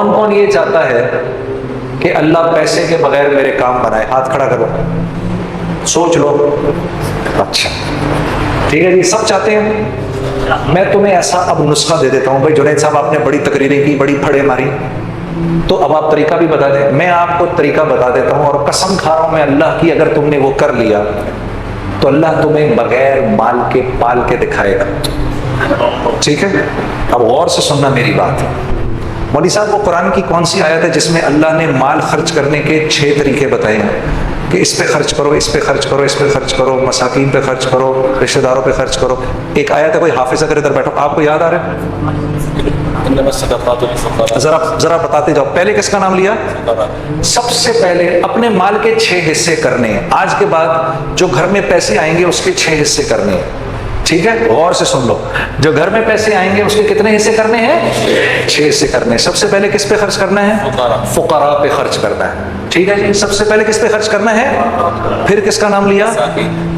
کون کون یہ چاہتا ہے کہ اللہ پیسے کے بغیر میرے کام بنائے؟ ہاتھ کھڑا کرو، سوچ لو. اچھا ٹھیک ہے جی، سب چاہتے ہیں. میں تمہیں ایسا اب نسخہ دے دیتا ہوں. بھائی جنید صاحب آپ نے بڑی تقریریں کی، بڑی پھڑے ماری، تو اب آپ طریقہ بھی بتا دیں. میں آپ کو طریقہ بتا دیتا ہوں، اور قسم کھا رہا ہوں میں اللہ کی، اگر تم نے وہ کر لیا تو اللہ تمہیں بغیر مال کے پال کے دکھائے گا. ٹھیک ہے، اب غور سے سننا میری بات. مولوی صاحب وہ قرآن کی کون سی آیت ہے جس میں اللہ نے مال خرچ کرنے کے 6 طریقے بتائے ہیں کہ اس پہ خرچ کرو، اس پہ خرچ کرو، اس پہ خرچ کرو، مساکین پہ خرچ کرو، رشتہ داروں پہ خرچ کرو؟ ایک آیت ہے، کوئی حافظ اگر ادھر بیٹھو آپ کو یاد آ رہا ہے؟ ذرا بتاتے جاؤ. پہلے کس کا نام لیا؟ سب سے پہلے اپنے مال کے 6 حصے کرنے ہیں. آج کے بعد جو گھر میں پیسے آئیں گے اس کے 6 حصے کرنے ہیں. ٹھیک ہے، غور سے سن لو. جو گھر میں پیسے آئیں گے اس کے کتنے حصے کرنے ہیں؟ 6 حصے کرنے ہیں. سب سے پہلے کس پہ خرچ کرنا ہے؟ فقراء پہ خرچ کرنا ہے. ٹھیک ہے جی، سب سے پہلے کس پہ خرچ کرنا ہے؟ پھر کس کا نام لیا؟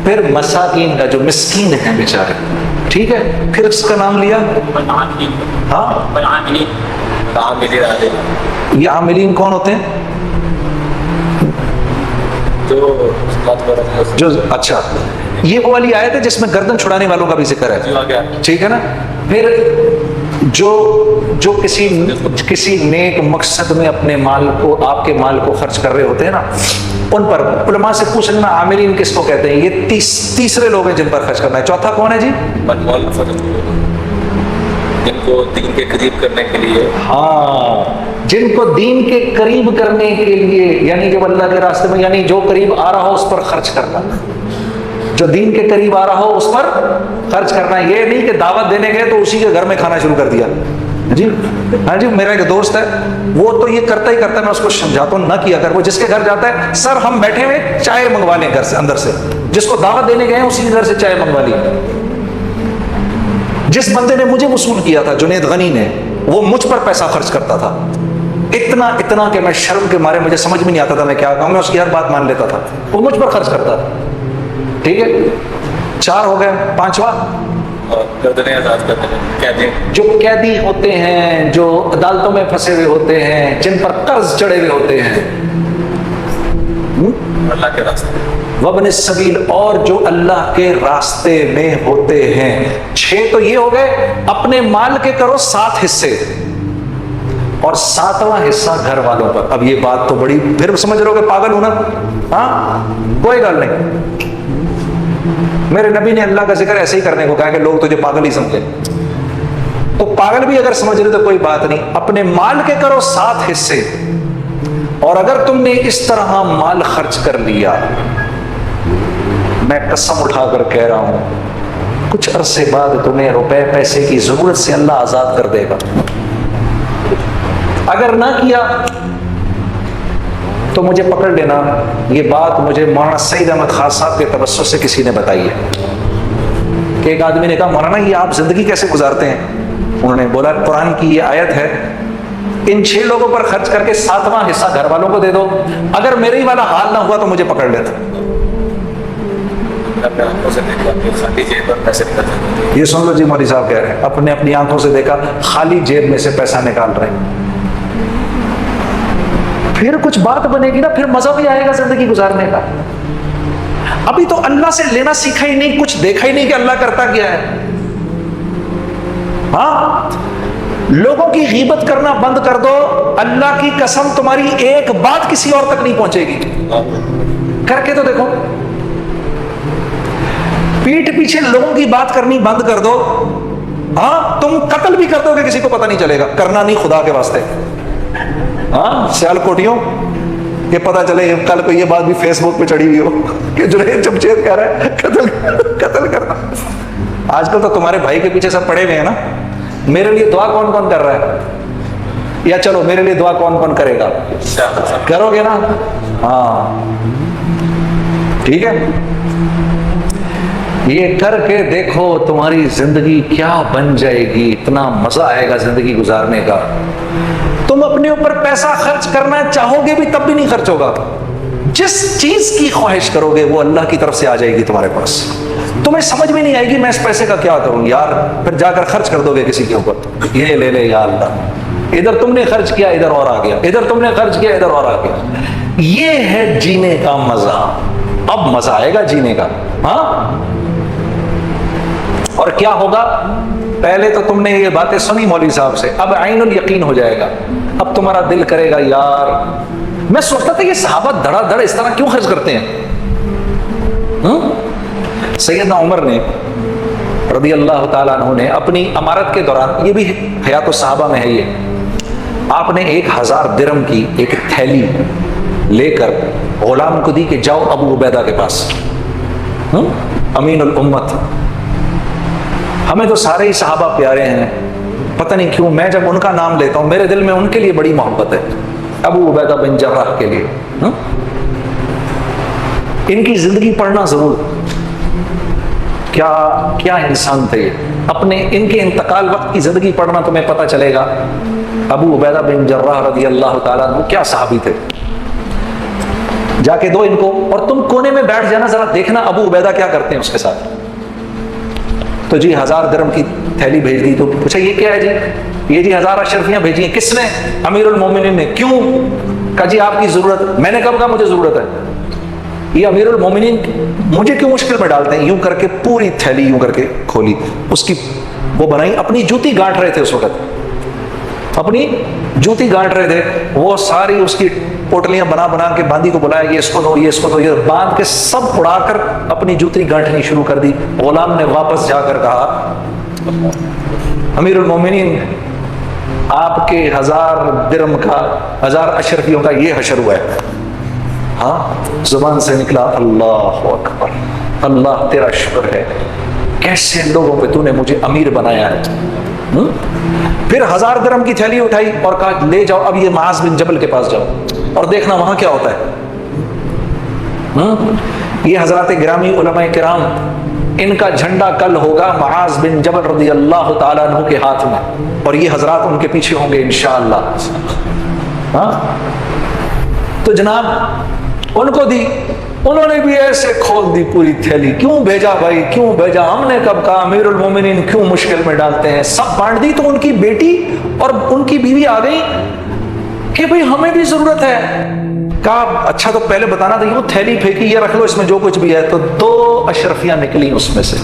پھر مساکین کا، جو مسکین ہیں بیچارے. ٹھیک ہے، پھر اس کا نام لیا. ہاں، یہ عاملین کون ہوتے ہیں؟ جو اچھا، یہ وہ والی آیت ہے جس میں گردن چھڑانے والوں کا بھی ذکر ہے. ٹھیک ہے نا. پھر جو کسی نیک مقصد میں اپنے مال کو، آپ کے مال کو خرچ کر رہے ہوتے ہیں نا، ان پر علماء سے پوچھ لینا عاملین کس کو کہتے ہیں. یہ تیسرے لوگ ہیں جن پر خرچ کرنا ہے. چوتھا کون ہے جی؟ جن کو دین کے قریب کرنے کے لیے. ہاں، جن کو دین کے قریب کرنے کے لیے، یعنی کہ اللہ کے راستے میں، یعنی جو قریب آ رہا ہو اس پر خرچ کرنا. جو دین کے قریب آ رہا ہو اس پر خرچ کرنا. یہ نہیں کہ دعوت دینے گئے تو اسی کے گھر میں کھانا شروع کر دیا. جی ہاں جی، میرا ایک دوست ہے، وہ تو یہ کرتا ہی کرتا ہے. میں اس کو سمجھاتا ہوں نہ کیا کر. وہ جس کے گھر جاتا ہے، سر ہم بیٹھے ہوئے چائے منگوا لیں گھر سے، اندر سے. جس کو دعوت دینے گئے ہیں اسی کے گھر سے چائے منگوا لی. جس بندے نے مجھے وصول کیا تھا، جنید غنی نے، وہ مجھ پر پیسہ خرچ کرتا تھا. اتنا کہ میں شرم کے مارے مجھے سمجھ میں نہیں آتا تھا میں کیا کہوں. میں اس کی ہر بات مان لیتا تھا. وہ مجھ پر خرچ کرتا تھا. ٹھیک ہے، 4 ہو گئے. 5واں جو قیدی ہوتے ہیں، جو عدالتوں میں پھنسے ہوئے ہوتے ہیں، جن پر قرض چڑھے ہوئے ہوتے ہیں، اللہ کے راستے. وابن السبیل، اور جو اللہ کے راستے میں ہوتے ہیں. 6 تو یہ ہو گئے. اپنے مال کے کرو 7 حصے، اور 7واں حصہ گھر والوں پر. اب یہ بات تو بڑی، پھر سمجھ رہے ہو کہ پاگل ہونا. ہاں کوئی گل نہیں، میرے نبی نے اللہ کا ذکر ایسے ہی کرنے کو کہا کہ لوگ تجھے پاگل ہی سمجھے. تو پاگل بھی اگر سمجھ رہے تو کوئی بات نہیں. اپنے مال کے کرو 7 حصے، اور اگر تم نے اس طرح مال خرچ کر لیا، میں قسم اٹھا کر کہہ رہا ہوں کچھ عرصے بعد تمہیں روپے پیسے کی ضرورت سے اللہ آزاد کر دے گا. اگر نہ کیا تو مجھے پکڑ لینا. یہ بات مجھے مولانا سعید احمد خان صاحب کے توسط سے کسی نے بتائی ہے کہ ایک آدمی نے کہا مولانا یہ آپ زندگی کیسے گزارتے ہیں؟ انہوں نے بولا قرآن کی یہ آیت ہے، ان 6 لوگوں پر خرچ کر کے 7واں حصہ گھر والوں کو دے دو. اگر میرے ہی والا حال نہ ہوا تو مجھے پکڑ لیتا. یہ سن لو جی، مولوی صاحب کہہ رہے ہیں اپنی آنکھوں سے دیکھا، خالی جیب میں سے پیسہ نکال رہے ہیں. پھر کچھ بات بنے گی نا، پھر مزہ بھی آئے گا زندگی گزارنے کا. ابھی تو اللہ سے لینا سیکھا ہی نہیں، کچھ دیکھا ہی نہیں کہ اللہ کرتا کیا ہے. ہاں، لوگوں کی غیبت کرنا بند کر دو. اللہ کی قسم تمہاری ایک بات کسی اور تک نہیں پہنچے گی. کر کے تو دیکھو. پیٹھ پیچھے لوگوں کی بات کرنی بند کر دو. ہاں، تم قتل بھی کر دو کہ کسی کو پتہ نہیں چلے گا. کرنا نہیں خدا کے واسطے. ہاں، سیال کوٹیوں یہ پتہ چلے کل کو یہ بات بھی فیس بک پہ چڑھی ہوئی ہو کہ جنید جمشید کہہ رہا ہے قتل کرنا. آج کل تو تمہارے بھائی کے پیچھے سب پڑے ہوئے ہیں نا. میرے لیے دعا کون کون کر رہا ہے؟ یا چلو میرے لیے دعا کون کون کرے گا؟ کرو گے نا؟ ہاں ٹھیک ہے. یہ کر کے دیکھو تمہاری زندگی کیا بن جائے گی. اتنا مزہ آئے گا زندگی گزارنے کا. تم اپنے اوپر پیسہ خرچ کرنا چاہو گے بھی تب بھی نہیں خرچ ہوگا. جس چیز کی خواہش کرو گے وہ اللہ کی طرف سے آ جائے گی تمہارے پاس. تمہیں سمجھ میں نہیں آئے گی میں اس پیسے کا کیا کروں یار. پھر جا کر خرچ کر دو گے کسی کے اوپر. یہ لے لے یا اللہ. ادھر تم نے خرچ کیا ادھر اور آ گیا, ادھر تم نے خرچ کیا ادھر اور آ گیا. یہ ہے جینے کا مزہ. اب مزہ آئے گا جینے کا. ہاں, اور کیا ہوگا؟ پہلے تو تم نے یہ باتیں سنی مولوی صاحب سے, اب عین الیقین ہو جائے گا. اب تمہارا دل کرے گا یار, میں سوچتا تھا یہ صحابہ دھڑا دھڑ اس طرح کیوں خرچ کرتے ہیں. سیدنا عمر نے رضی اللہ تعالیٰ عنہ نے اپنی امارت کے دوران, یہ بھی حیات الصحابہ میں ہے یہ, آپ نے 1000 درہم کی ایک تھیلی لے کر غلام کو دی کہ جاؤ ابو عبیدہ کے پاس, امین الامت. ہمیں تو سارے ہی صحابہ پیارے ہیں, پتہ نہیں کیوں میں جب ان کا نام لیتا ہوں میرے دل میں ان کے لیے بڑی محبت ہے, ابو عبیدہ بن جراح کے لیے. ان کی زندگی پڑھنا ضرور, کیا انسان تھے یہ. اپنے ان کے انتقال وقت کی زندگی پڑھنا تمہیں پتہ چلے گا ابو عبیدہ بن جراح رضی اللہ تعالیٰ عنہ کیا صحابی تھے. جا کے دو ان کو, اور تم کونے میں بیٹھ جانا, ذرا دیکھنا ابو عبیدہ کیا کرتے ہیں اس کے ساتھ. تو جی 1000 درہم کی تھیلی بھیج دی. تو پوچھا یہ کیا ہے جی؟ یہ جی 1000 اشرفیاں بھیجی ہیں. کس نے؟ امیر المومنین نے. کیوں؟ کہا جی آپ کی ضرورت. میں نے کب کہا مجھے ضرورت ہے؟ یہ امیر المومنین مجھے کیوں مشکل میں ڈالتے ہیں؟ یوں کر کے پوری تھیلی یوں کر کے کھولی, اس کی وہ بنائی, اپنی جوتی گانٹ رہے تھے اس وقت, اپنی جوتی گانٹ رہے تھے, وہ ساری اس کی پوٹلیاں بنا بنا کے باندی کو بلایا, یہ اس کو دو, یہ اس کو دو, یہ باندھ کے سب اڑا کر اپنی جوتی گانٹنی شروع کر دی. غلام نے واپس جا کر کہا امیر المومنین آپ کے 1000 درہم کا, 1000 اشرفیوں کا یہ حشر ہوا ہے. ہاں, زبان سے نکلا اللہ اکبر, اللہ تیرا شکر ہے, کیسے لوگوں پہ تو نے مجھے امیر بنایا ہے. پھر 1000 درہم کی تھیلی اٹھائی اور کہا لے جاؤ اب یہ معاذ بن جبل کے پاس جاؤ اور دیکھنا وہاں کیا ہوتا ہے. یہ حضرات گرامی علماء کرام, ان کا جھنڈا کل ہوگا معاذ بن جبل رضی اللہ تعالیٰ عنہ کے ہاتھ میں, اور یہ حضرات ان کے پیچھے ہوں گے انشاءاللہ. ہاں, تو جناب ان کو دی, انہوں نے بھی ایسے کھول دی پوری تھیلی. کیوں بھیجا بھائی, کیوں بھیجا؟ ہم نے کب کہا امیر المومنین کیوں مشکل میں ڈالتے ہیں. سب بانٹ دی. تو ان کی بیٹی اور ان کی بیوی آ گئی کہ بھئی ہمیں بھی ضرورت ہے. کہا اچھا تو پہلے بتانا تھا, یہ تھیلی پھینکی, یہ رکھ لو اس میں جو کچھ بھی ہے. تو 2 اشرفیاں نکلی اس میں سے.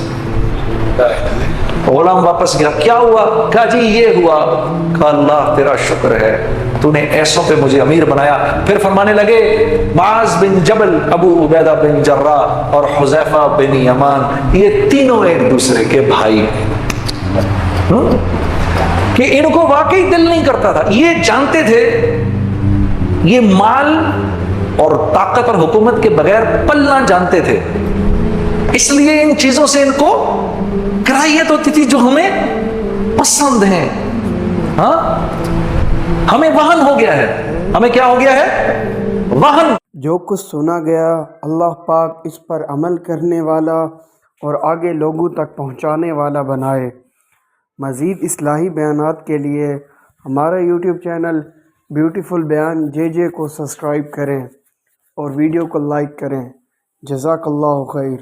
غلام واپس گیا, کیا ہوا؟ کہا جی یہ ہوا. کہا اللہ تیرا شکر ہے, تو نے ایسوں پہ مجھے امیر بنایا. پھر فرمانے لگے معاذ بن جبل, ابو عبیدہ بن جراح اور حذیفہ بن یمان, یہ تینوں ایک دوسرے کے بھائی. کہ ان کو واقعی دل نہیں کرتا تھا, یہ جانتے تھے یہ مال اور طاقت اور حکومت کے بغیر پلنا جانتے تھے, اس لیے ان چیزوں سے ان کو کراہیت ہوتی تھی جو ہمیں پسند ہیں. ہاں, ہمیں وہن ہو گیا ہے. ہمیں کیا ہو گیا ہے؟ وہن. جو کچھ سنا گیا اللہ پاک اس پر عمل کرنے والا اور آگے لوگوں تک پہنچانے والا بنائے. مزید اصلاحی بیانات کے لیے ہمارا یوٹیوب چینل بیوٹیفل بیان JJ کو سبسکرائب کریں اور ویڈیو کو لائک کریں. جزاک اللہ خیر.